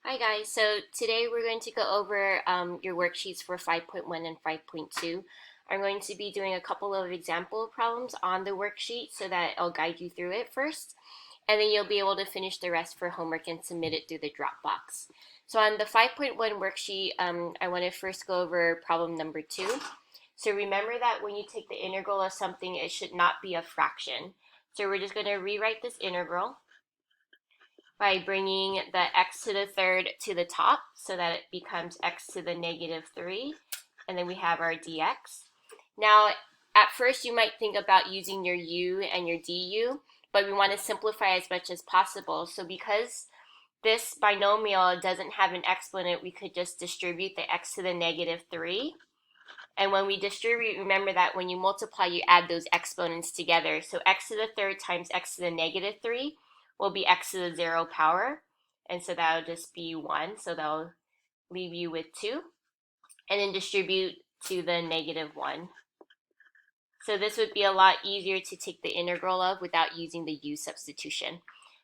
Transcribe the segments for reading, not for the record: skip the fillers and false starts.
Hi guys, so today we're going to go over your worksheets for 5.1 and 5.2. I'm going to be doing a couple of example problems on the worksheet so that I'll guide you through it first, and then you'll be able to finish the rest for homework and submit it through the Dropbox. So on the 5.1 worksheet, I want to first go over problem number 2. So remember that when you take the integral of something, it should not be a fraction. So we're just going to rewrite this integral by bringing the x to the third to the top so that it becomes x to the negative 3, and then we have our dx. Now, at first you might think about using your u and your du, but we want to simplify as much as possible. So because this binomial doesn't have an exponent, we could just distribute the x to the negative 3. And when we distribute, remember that when you multiply, you add those exponents together. So x to the third times x to the negative 3 will be x to the 0 power. And so that'll just be 1. So that'll leave you with 2. And then distribute to the negative 1. So this would be a lot easier to take the integral of without using the u substitution.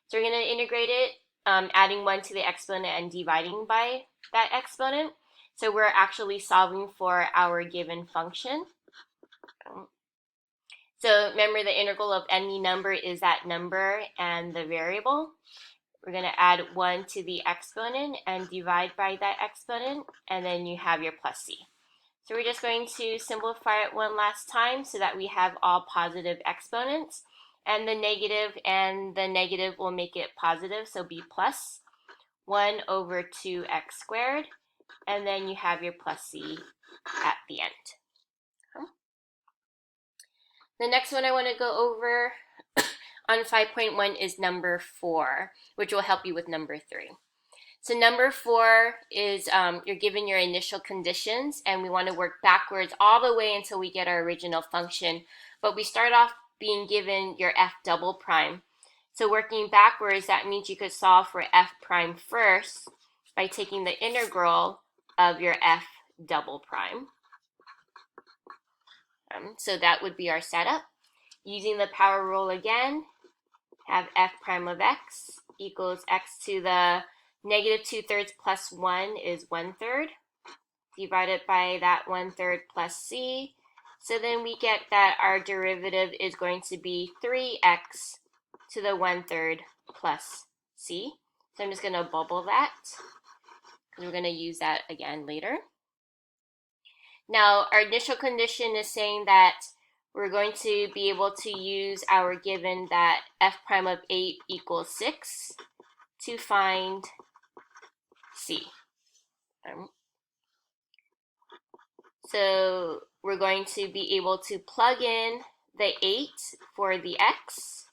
So we're going to integrate it, adding 1 to the exponent and dividing by that exponent. So we're actually solving for our given function. So remember, the integral of any number is that number and the variable. We're going to add 1 to the exponent and divide by that exponent, and then you have your plus c. So we're just going to simplify it one last time so that we have all positive exponents, and the negative will make it positive, so be plus 1 over 2x squared, and then you have your plus c at the end. The next one I want to go over on 5.1 is number 4, which will help you with number 3. So number 4 is you're given your initial conditions, and we want to work backwards all the way until we get our original function. But we start off being given your f double prime. So working backwards, that means you could solve for f prime first by taking the integral of your f double prime. So that would be our setup. Using the power rule again, have f prime of x equals x to the negative 2/3 plus 1 is 1/3, divided by that 1/3 plus c. So then we get that our derivative is going to be 3x to the 1/3 plus c. So I'm just going to bubble that, because we're going to use that again later. Now, our initial condition is saying that we're going to be able to use our given that f prime of 8 equals 6 to find c. So we're going to be able to plug in the 8 for the x.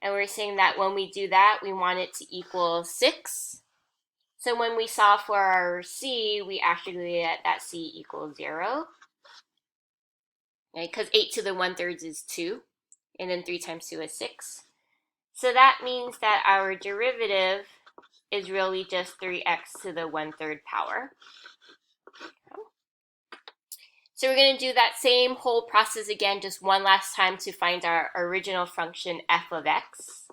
And we're saying that when we do that, we want it to equal 6. So when we solve for our c, we actually get that c equals 0. Because 8 to the 1/3 is 2, and then 3 times 2 is 6. So that means that our derivative is really just 3x to the 1/3 power. So we're going to do that same whole process again, just one last time, to find our original function f of x,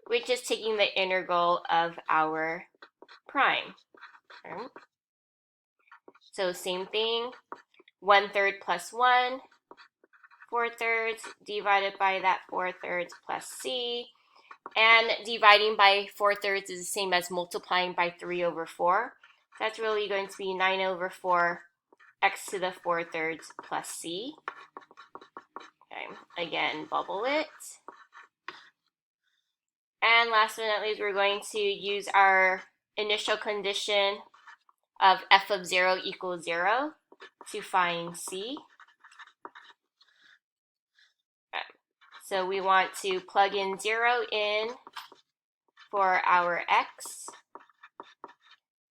which is taking the integral of our prime. So same thing, 1/3 plus 1, 4/3 divided by that 4/3 plus c. And dividing by 4/3 is the same as multiplying by 3 over 4. So that's really going to be 9 over 4 x to the 4/3 plus c. Okay, again, bubble it. And last but not least, we're going to use our initial condition of f of 0 equals 0 to find c. So we want to plug in 0 in for our x.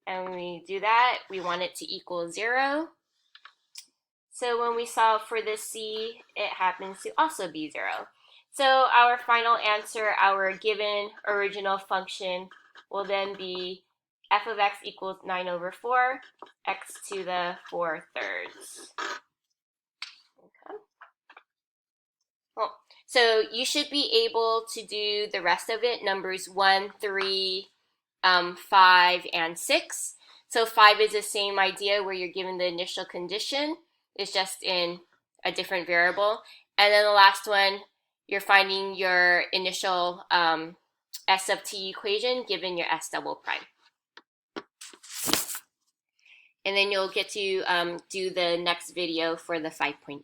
And when we do that, we want it to equal 0. So when we solve for the c, it happens to also be 0. So our final answer, our given original function, will then be f of x equals 9 over 4, x to the 4/3. Okay. Well, so you should be able to do the rest of it, numbers 1, 3, 5, and 6. So 5 is the same idea where you're given the initial condition. It's just in a different variable. And then the last one, you're finding your initial S of t equation given your S double prime. And then you'll get to do the next video for the 5.2.